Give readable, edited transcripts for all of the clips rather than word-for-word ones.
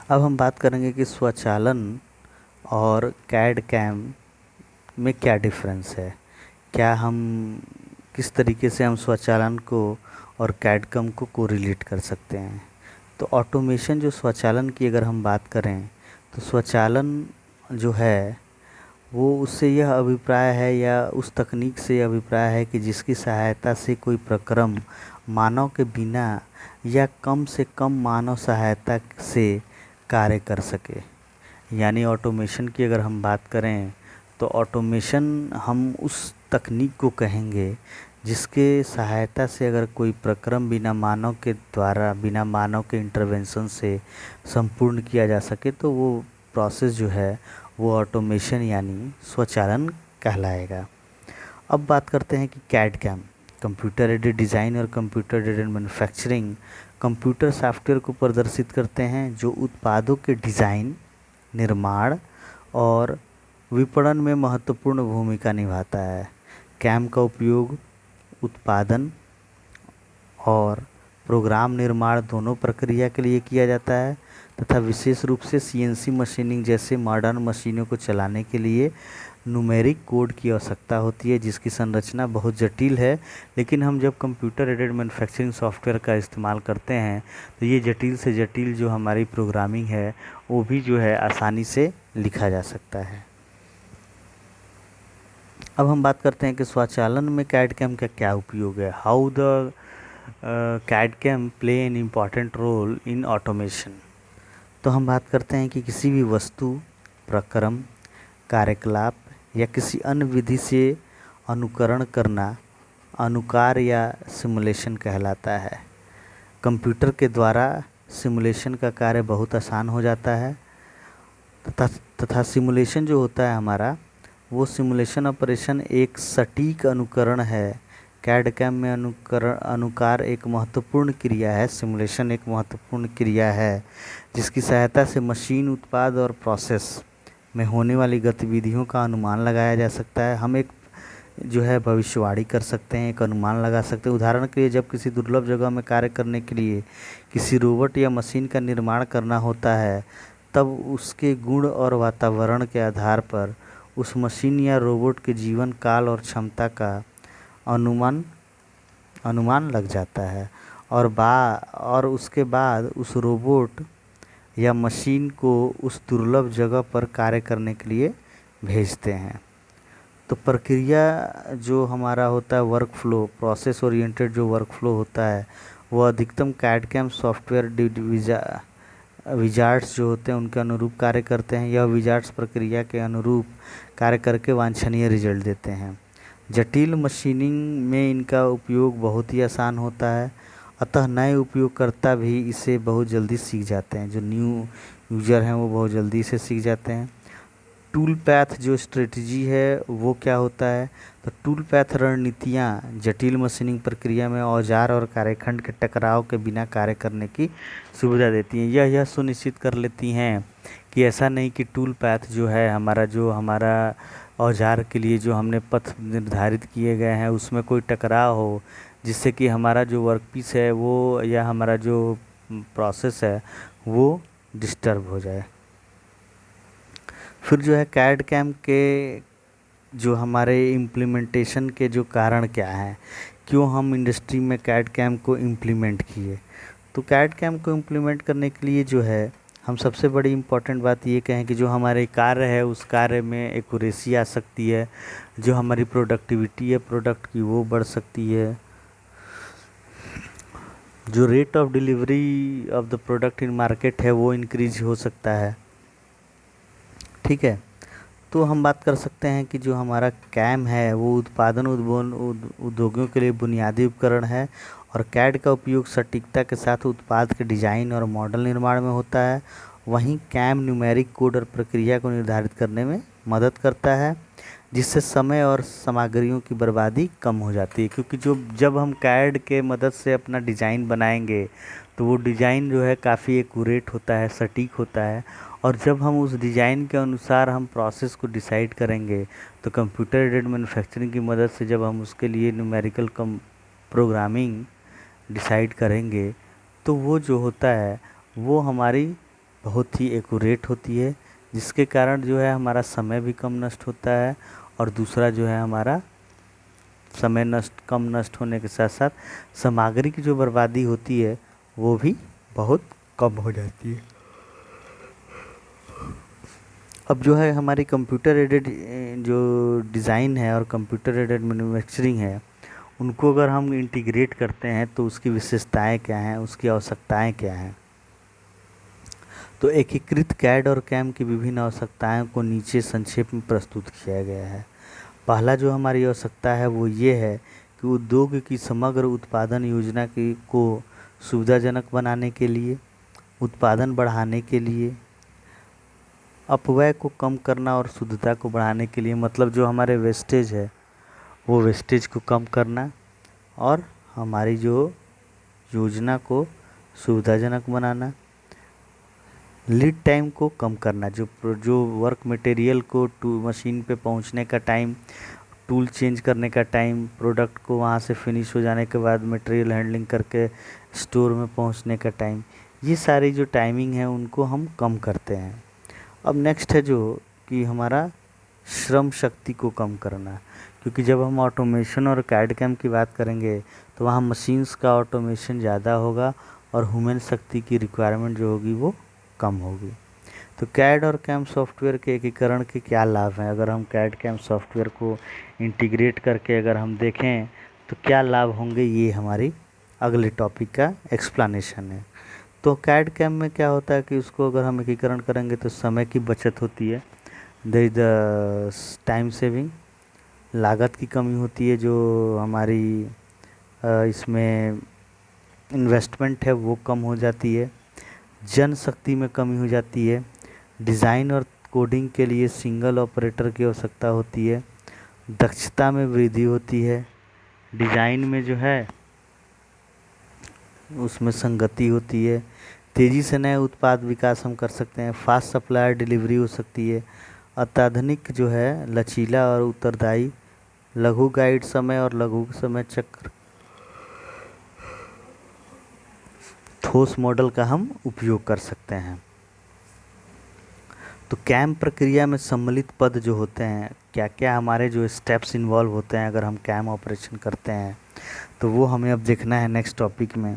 अब हम बात करेंगे कि स्वचालन और कैड कैम में क्या डिफरेंस है। क्या हम किस तरीके से हम स्वचालन को और कैड कैम को कोरिलेट कर सकते हैं। तो ऑटोमेशन जो स्वचालन की अगर हम बात करें तो स्वचालन जो है वो उससे यह अभिप्राय है या उस तकनीक से यह अभिप्राय है कि जिसकी सहायता से कोई प्रक्रम मानव के बिना या कम से कम मानव सहायता से कार्य कर सके। यानी ऑटोमेशन की अगर हम बात करें तो ऑटोमेशन हम उस तकनीक को कहेंगे जिसके सहायता से अगर कोई प्रक्रम बिना मानव के द्वारा बिना मानव के इंटरवेंशन से संपूर्ण किया जा सके तो वो प्रोसेस जो है वो ऑटोमेशन यानी स्वचालन कहलाएगा। अब बात करते हैं कि CAD CAM computer aided design और computer aided manufacturing computer software को प्रदर्शित करते हैं जो उत्पादों के डिज़ाइन, निर्माण और विपणन में महत्वपूर्ण भूमिका निभाता है। कैम का उपयोग उत्पादन और प्रोग्राम निर्माण दोनों प्रक्रिया के लिए किया जाता है तथा विशेष रूप से सीएनसी मशीनिंग जैसे मॉडर्न मशीनों को चलाने के लिए न्यूमेरिक कोड की आवश्यकता होती है जिसकी संरचना बहुत जटिल है। लेकिन हम जब कंप्यूटर एडेड मैन्युफैक्चरिंग सॉफ्टवेयर का इस्तेमाल करते हैं तो ये जटिल से जटिल जो हमारी प्रोग्रामिंग है वो भी जो है आसानी से लिखा जा सकता है। अब हम बात करते हैं कि स्वचालन में कैड कैम का क्या उपयोग है। How the CAD CAM play an important role in automation. तो हम बात करते हैं कि किसी भी वस्तु, प्रक्रम, कार्यकलाप या किसी अन्य विधि से अनुकरण करना अनुकार या सिमुलेशन कहलाता है। कंप्यूटर के द्वारा सिमुलेशन का कार्य बहुत आसान हो जाता है तथा सिमुलेशन जो होता है हमारा वो सिमुलेशन ऑपरेशन एक सटीक अनुकरण है। कैड कैम में अनुकार एक महत्वपूर्ण क्रिया है, सिमुलेशन एक महत्वपूर्ण क्रिया है जिसकी सहायता से मशीन, उत्पाद और प्रोसेस में होने वाली गतिविधियों का अनुमान लगाया जा सकता है। हम एक जो है भविष्यवाणी कर सकते हैं, एक अनुमान लगा सकते हैं। उदाहरण के लिए जब किसी दुर्लभ जगह में कार्य करने के लिए किसी रोबोट या मशीन का निर्माण करना होता है तब उसके गुण और वातावरण के आधार पर उस मशीन या रोबोट के जीवन काल और क्षमता का अनुमान लग जाता है और उसके बाद उस रोबोट या मशीन को उस दुर्लभ जगह पर कार्य करने के लिए भेजते हैं। तो प्रक्रिया जो हमारा होता है वर्क फ्लो, प्रोसेस ओरिएंटेड जो वर्क फ्लो होता है वो अधिकतम कैड कैम सॉफ्टवेयर विजार्ड्स जो होते हैं उनके अनुरूप कार्य करते हैं। यह विजार्ड्स प्रक्रिया के अनुरूप कार्य करके वांछनीय रिजल्ट देते हैं। जटिल मशीनिंग में इनका उपयोग बहुत ही आसान होता है, अतः नए उपयोगकर्ता भी इसे बहुत जल्दी सीख जाते हैं। जो न्यू यूज़र हैं वो बहुत जल्दी इसे सीख जाते हैं। टूल पैथ जो स्ट्रेटजी है वो क्या होता है, तो टूल पैथ रणनीतियाँ जटिल मशीनिंग प्रक्रिया में औजार और कार्यखंड के टकराव के बिना कार्य करने की सुविधा देती हैं। यह सुनिश्चित कर लेती हैं कि ऐसा नहीं कि टूल पैथ जो है हमारा औजार के लिए जो हमने पथ निर्धारित किए गए हैं उसमें कोई टकराव हो जिससे कि हमारा जो वर्कपीस है वो या हमारा जो प्रोसेस है वो डिस्टर्ब हो जाए। फिर जो है कैड कैम के जो हमारे इम्प्लीमेंटेशन के जो कारण क्या हैं, क्यों हम इंडस्ट्री में कैड कैम को इम्प्लीमेंट किए। तो कैड कैम को इम्प्लीमेंट करने के लिए जो है हम सबसे बड़ी इम्पोर्टेंट बात ये कहें कि जो हमारे कार्य है उस कार्य में एक्यूरेसी आ सकती है, जो हमारी प्रोडक्टिविटी है प्रोडक्ट की वो बढ़ सकती है, जो rate of delivery of the product in market है वो इंक्रीज हो सकता है। ठीक है, तो हम बात कर सकते हैं कि जो हमारा कैम है वो उत्पादन उद्योगों के लिए बुनियादी उपकरण है और कैड का उपयोग सटीकता के साथ उत्पाद के डिजाइन और मॉडल निर्माण में होता है। वहीं कैम न्यूमेरिक कोड और प्रक्रिया को निर्धारित करने में मदद करता है जिससे समय और सामग्रियों की बर्बादी कम हो जाती है। क्योंकि जब हम कैड के मदद से अपना डिज़ाइन बनाएंगे तो वो डिज़ाइन जो है काफ़ी एक्यूरेट होता है, सटीक होता है और जब हम उस डिज़ाइन के अनुसार हम प्रोसेस को डिसाइड करेंगे तो कंप्यूटर एडेड मैन्युफैक्चरिंग की मदद से जब हम उसके लिए न्यूमेरिकल प्रोग्रामिंग डिसाइड करेंगे तो वो जो होता है वो हमारी बहुत ही एक्यूरेट होती है, जिसके कारण जो है हमारा समय भी कम नष्ट होता है, और दूसरा जो है हमारा समय कम नष्ट होने के साथ साथ सामग्री की जो बर्बादी होती है वो भी बहुत कम हो जाती है। अब जो है हमारी कंप्यूटर एडेड जो डिज़ाइन है और कंप्यूटर एडेड मैन्युफैक्चरिंग है, उनको अगर हम इंटीग्रेट करते हैं तो उसकी विशेषताएं क्या हैं, उसकी आवश्यकताएं क्या हैं। तो एकीकृत कैड और कैम की विभिन्न आवश्यकताओं को नीचे संक्षेप में प्रस्तुत किया गया है। पहला जो हमारी आवश्यकता है वो ये है कि उद्योग की समग्र उत्पादन योजना की को सुविधाजनक बनाने के लिए, उत्पादन बढ़ाने के लिए, अपव्यय को कम करना और शुद्धता को बढ़ाने के लिए, मतलब जो हमारे वेस्टेज है वो वेस्टेज को कम करना, और हमारी जो योजना को सुविधाजनक बनाना, लीड टाइम को कम करना, जो वर्क मटेरियल को मशीन पे पहुंचने का टाइम, टूल चेंज करने का टाइम, प्रोडक्ट को वहाँ से फिनिश हो जाने के बाद मटेरियल हैंडलिंग करके स्टोर में पहुंचने का टाइम, ये सारी जो टाइमिंग है उनको हम कम करते हैं। अब नेक्स्ट है जो कि हमारा श्रम शक्ति को कम करना, क्योंकि जब हम ऑटोमेशन और कैड कैम की बात करेंगे तो वहाँ मशीन्स का ऑटोमेशन ज़्यादा होगा और ह्यूमन शक्ति की रिक्वायरमेंट जो होगी वो कम होगी। तो कैड और कैम सॉफ्टवेयर के एकीकरण के क्या लाभ हैं? अगर हम कैड कैम सॉफ्टवेयर को इंटीग्रेट करके अगर हम देखें तो क्या लाभ होंगे, ये हमारी अगले टॉपिक का एक्सप्लेनेशन है। तो कैड कैम में क्या होता है कि उसको अगर हम एकीकरण करेंगे तो समय की बचत होती है, there is the time saving, लागत की कमी होती है, जो हमारी इसमें इन्वेस्टमेंट है वो कम हो जाती है, जनशक्ति में कमी हो जाती है, डिज़ाइन और कोडिंग के लिए सिंगल ऑपरेटर की आवश्यकता होती है, दक्षता में वृद्धि होती है, डिज़ाइन में जो है उसमें संगति होती है, तेज़ी से नए उत्पाद विकास हम कर सकते हैं, फास्ट सप्लायर डिलीवरी हो सकती है, अत्याधुनिक जो है लचीला और उत्तरदायी, लघु गाइड समय और लघु समय चक्र, ठोस मॉडल का हम उपयोग कर सकते हैं। तो कैम प्रक्रिया में सम्मिलित पद जो होते हैं, क्या क्या हमारे जो स्टेप्स इन्वॉल्व होते हैं अगर हम कैम ऑपरेशन करते हैं, तो वो हमें अब देखना है नेक्स्ट टॉपिक में।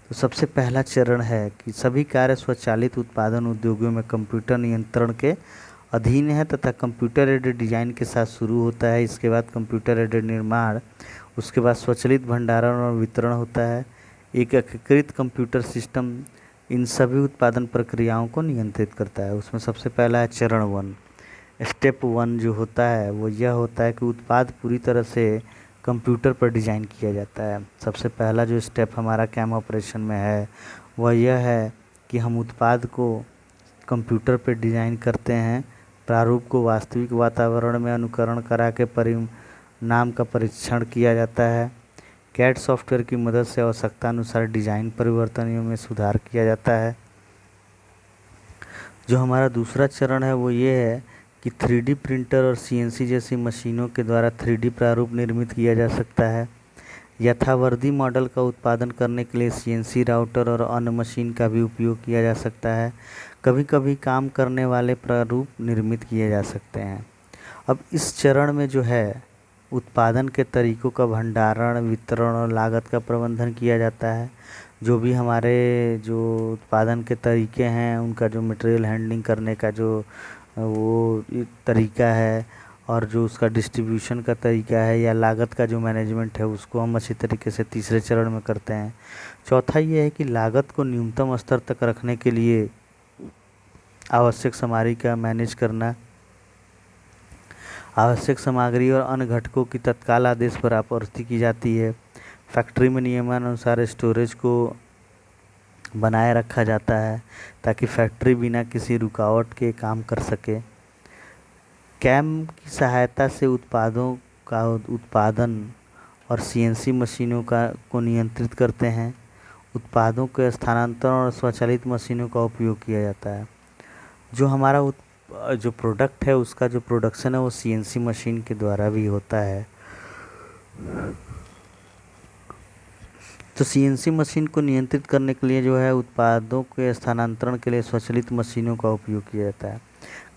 तो सबसे पहला चरण है कि सभी कार्य स्वचालित उत्पादन उद्योगों में कंप्यूटर नियंत्रण के अधीन है तथा कंप्यूटर एडेड डिज़ाइन के साथ शुरू होता है। इसके बाद कंप्यूटर एडेड निर्माण, उसके बाद स्वचालित भंडारण और वितरण होता है। एक एकीकृत कंप्यूटर सिस्टम इन सभी उत्पादन प्रक्रियाओं को नियंत्रित करता है। उसमें सबसे पहला है चरण 1। स्टेप 1 जो होता है वो यह होता है कि उत्पाद पूरी तरह से कंप्यूटर पर डिज़ाइन किया जाता है। सबसे पहला जो स्टेप हमारा कैम ऑपरेशन में है वह यह है कि हम उत्पाद को कंप्यूटर पर डिज़ाइन करते हैं। प्रारूप को वास्तविक वातावरण में अनुकरण करा के परिणाम का परीक्षण किया जाता है। कैड सॉफ्टवेयर की मदद से आवश्यकता अनुसार डिज़ाइन परिवर्तनों में सुधार किया जाता है। जो हमारा दूसरा चरण है वो ये है कि 3D प्रिंटर और CNC जैसी मशीनों के द्वारा 3D प्रारूप निर्मित किया जा सकता है। यथावर्धी मॉडल का उत्पादन करने के लिए CNC राउटर और अन्य मशीन का भी उपयोग किया जा सकता है। कभी कभी काम करने वाले प्रारूप निर्मित किए जा सकते हैं। अब इस चरण में जो है उत्पादन के तरीकों का भंडारण, वितरण और लागत का प्रबंधन किया जाता है। जो भी हमारे जो उत्पादन के तरीके हैं, उनका जो मटेरियल हैंडलिंग करने का जो वो तरीका है, और जो उसका डिस्ट्रीब्यूशन का तरीका है या लागत का जो मैनेजमेंट है, उसको हम अच्छी तरीके से तीसरे चरण में करते हैं। चौथा ये है कि लागत को न्यूनतम स्तर तक रखने के लिए आवश्यक सामग्री का मैनेज करना, आवश्यक सामग्री और अन्य घटकों की तत्काल आदेश पर आपूर्ति की जाती है। फैक्ट्री में नियमानुसार स्टोरेज को बनाए रखा जाता है ताकि फैक्ट्री बिना किसी रुकावट के काम कर सके। कैम की सहायता से उत्पादों का उत्पादन और CNC मशीनों को नियंत्रित करते हैं। उत्पादों के स्थानांतरण और स्वचालित मशीनों का उपयोग किया जाता है। जो हमारा जो प्रोडक्ट है उसका जो प्रोडक्शन है वो CNC मशीन के द्वारा भी होता है। तो सीएनसी मशीन को नियंत्रित करने के लिए जो है उत्पादों के स्थानांतरण के लिए स्वचालित मशीनों का उपयोग किया जाता है।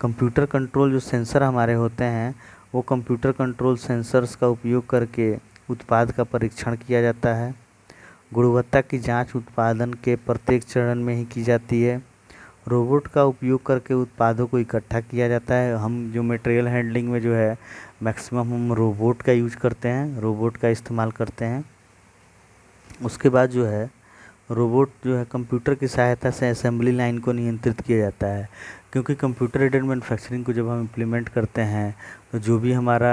कंप्यूटर कंट्रोल जो सेंसर हमारे होते हैं, वो कंप्यूटर कंट्रोल सेंसर्स का उपयोग करके उत्पाद का परीक्षण किया जाता है। गुणवत्ता की जांच उत्पादन के प्रत्येक चरण में ही की जाती है। रोबोट का उपयोग करके उत्पादों को इकट्ठा किया जाता है। हम जो मटेरियल हैंडलिंग में जो है मैक्सिमम हम रोबोट का यूज करते हैं, रोबोट का इस्तेमाल करते हैं। उसके बाद जो है रोबोट जो है कंप्यूटर की सहायता से असेंबली लाइन को नियंत्रित किया जाता है, क्योंकि कंप्यूटर एडेड मैन्युफैक्चरिंग को जब हम इम्प्लीमेंट करते हैं तो जो भी हमारा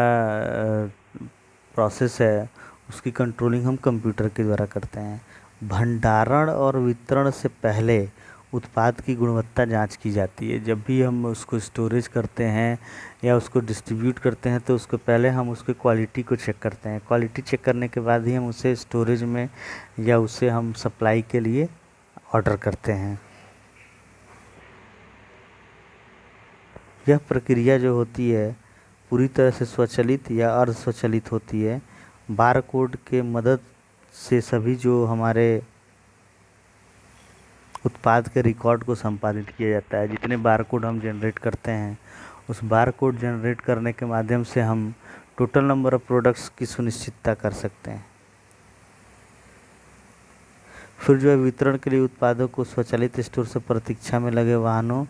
प्रोसेस है उसकी कंट्रोलिंग हम कंप्यूटर के द्वारा करते हैं। भंडारण और वितरण से पहले उत्पाद की गुणवत्ता जांच की जाती है। जब भी हम उसको स्टोरेज करते हैं या उसको डिस्ट्रीब्यूट करते हैं तो उसको पहले हम उसके क्वालिटी को चेक करते हैं। क्वालिटी चेक करने के बाद ही हम उसे स्टोरेज में या उसे हम सप्लाई के लिए ऑर्डर करते हैं। यह प्रक्रिया जो होती है पूरी तरह से स्वचालित या अर्ध स्वचालित होती है। बार कोड के मदद से सभी जो हमारे उत्पाद के रिकॉर्ड को संपादित किया जाता है। जितने बार कोड हम जनरेट करते हैं उस बार कोड जनरेट करने के माध्यम से हम टोटल नंबर ऑफ प्रोडक्ट्स की सुनिश्चितता कर सकते हैं। फिर जो है वितरण के लिए उत्पादों को स्वचालित स्टोर से प्रतीक्षा में लगे वाहनों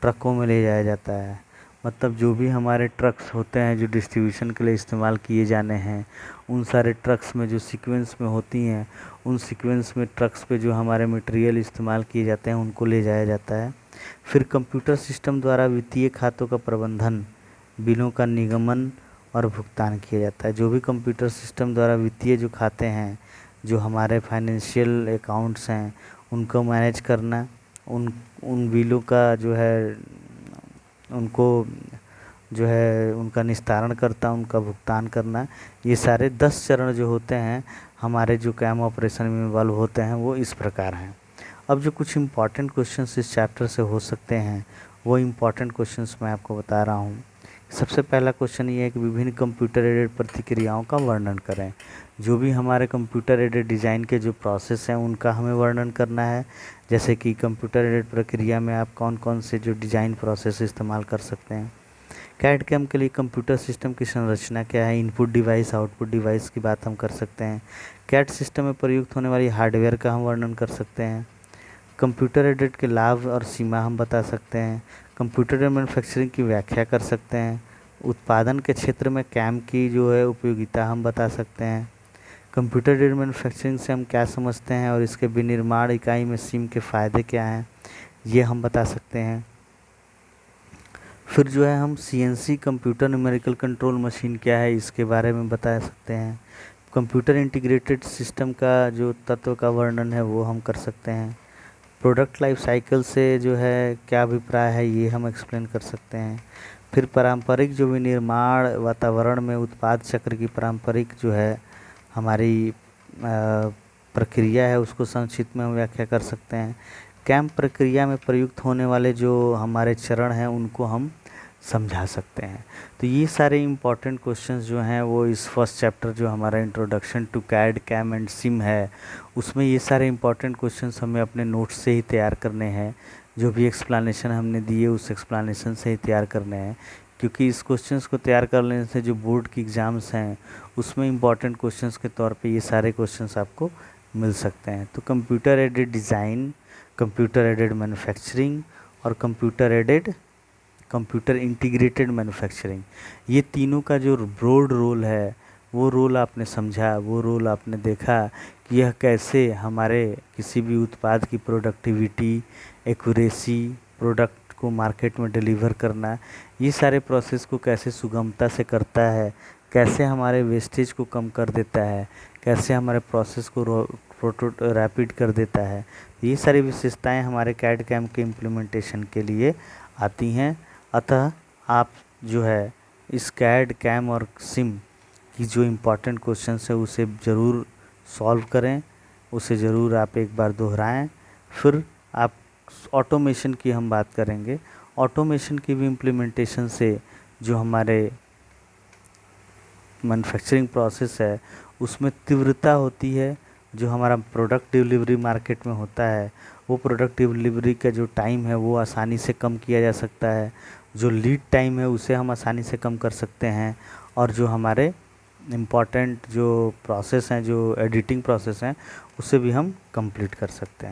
ट्रकों में ले जाया जाता है। मतलब जो भी हमारे ट्रक्स होते हैं जो डिस्ट्रीब्यूशन के लिए इस्तेमाल किए जाने हैं, उन सारे ट्रक्स में जो सीक्वेंस में होती हैं, उन सीक्वेंस में ट्रक्स पे जो हमारे मटेरियल इस्तेमाल किए जाते हैं उनको ले जाया जाता है। फिर कंप्यूटर सिस्टम द्वारा वित्तीय खातों का प्रबंधन, बिलों का निगमन और भुगतान किया जाता है। जो भी कंप्यूटर सिस्टम द्वारा वित्तीय जो खाते हैं, जो हमारे फाइनेंशियल अकाउंट्स हैं, उनको मैनेज करना, उन उन बिलों का जो है उनको जो है उनका निस्तारण करता, उनका भुगतान करना, ये सारे 10 चरण जो होते हैं हमारे जो कैम ऑपरेशन में इन्वॉल्व होते हैं वो इस प्रकार हैं। अब जो कुछ इम्पॉर्टेंट क्वेश्चंस इस चैप्टर से हो सकते हैं वो इम्पॉर्टेंट क्वेश्चंस मैं आपको बता रहा हूँ। सबसे पहला क्वेश्चन ये है कि विभिन्न कंप्यूटर एडेड प्रतिक्रियाओं का वर्णन करें। जो भी हमारे कंप्यूटर एडेड डिज़ाइन के जो प्रोसेस हैं उनका हमें वर्णन करना है। जैसे कि कंप्यूटर एडेड प्रक्रिया में आप कौन कौन से जो डिज़ाइन प्रोसेस इस्तेमाल कर सकते हैं। कैड कैम के लिए कंप्यूटर सिस्टम की संरचना क्या है, इनपुट डिवाइस आउटपुट डिवाइस की बात हम कर सकते हैं। कैड सिस्टम में प्रयुक्त होने वाली हार्डवेयर का हम वर्णन कर सकते हैं। कंप्यूटर एडेड के लाभ और सीमा हम बता सकते हैं। कंप्यूटर एडेड मैन्युफैक्चरिंग की व्याख्या कर सकते हैं। उत्पादन के क्षेत्र में कैम की जो है उपयोगिता हम बता सकते हैं। कंप्यूटर एडेड मैन्युफैक्चरिंग से हम क्या समझते हैं और इसके विनिर्माण इकाई में सिम के फ़ायदे क्या हैं, ये हम बता सकते हैं। फिर जो है हम CNC computer numerical control machine क्या है इसके बारे में बता सकते हैं। कंप्यूटर इंटीग्रेटेड सिस्टम का जो तत्व का वर्णन है वो हम कर सकते हैं। प्रोडक्ट लाइफ साइकिल से जो है क्या अभिप्राय है ये हम एक्सप्लेन कर सकते हैं। फिर पारंपरिक जो विनिर्माण वातावरण में उत्पाद चक्र की पारंपरिक जो है हमारी प्रक्रिया है उसको संक्षिप्त में हम व्याख्या कर सकते हैं। कैम प्रक्रिया में प्रयुक्त होने वाले जो हमारे चरण हैं उनको हम समझा सकते हैं। तो ये सारे इम्पॉर्टेंट क्वेश्चंस जो हैं वो इस फर्स्ट चैप्टर जो हमारा introduction to CAD CAM and CIM है उसमें ये सारे इम्पॉर्टेंट क्वेश्चंस हमें अपने नोट्स से ही तैयार करने हैं। जो भी एक्सप्लेनेशन हमने दिए उस एक्सप्लेनेशन से ही तैयार करने हैं, क्योंकि इस क्वेश्चंस को तैयार कर लेने से जो बोर्ड की एग्ज़ाम्स हैं उसमें इम्पॉर्टेंट क्वेश्चंस के तौर पे ये सारे क्वेश्चंस आपको मिल सकते हैं। तो computer aided design, computer aided manufacturing और कंप्यूटर इंटीग्रेटेड मैन्युफैक्चरिंग, ये तीनों का जो ब्रॉड रोल है वो रोल आपने समझा, वो रोल आपने देखा कि यह कैसे हमारे किसी भी उत्पाद की प्रोडक्टिविटी, एक्यूरेसी, प्रोडक्ट को मार्केट में डिलीवर करना, ये सारे प्रोसेस को कैसे सुगमता से करता है, कैसे हमारे वेस्टेज को कम कर देता है, कैसे हमारे प्रोसेस को रैपिड कर देता है। ये सारी विशेषताएं हमारे कैड कैम के इम्प्लीमेंटेशन के लिए आती हैं। अतः आप जो है इस कैड कैम और सिम की जो इम्पोर्टेंट क्वेश्चंस है उसे ज़रूर सॉल्व करें, उसे ज़रूर आप एक बार दोहराएं। फिर आप ऑटोमेशन की हम बात करेंगे। ऑटोमेशन की भी इम्प्लीमेंटेशन से जो हमारे मैन्युफैक्चरिंग प्रोसेस है उसमें तीव्रता होती है, जो हमारा प्रोडक्ट डिलीवरी मार्केट में होता है, वो प्रोडक्ट डिलीवरी का जो टाइम है वो आसानी से कम किया जा सकता है। जो लीड टाइम है उसे हम आसानी से कम कर सकते हैं। और जो हमारे इम्पॉर्टेंट जो प्रोसेस हैं, जो एडिटिंग प्रोसेस हैं, उसे भी हम कंप्लीट कर सकते हैं।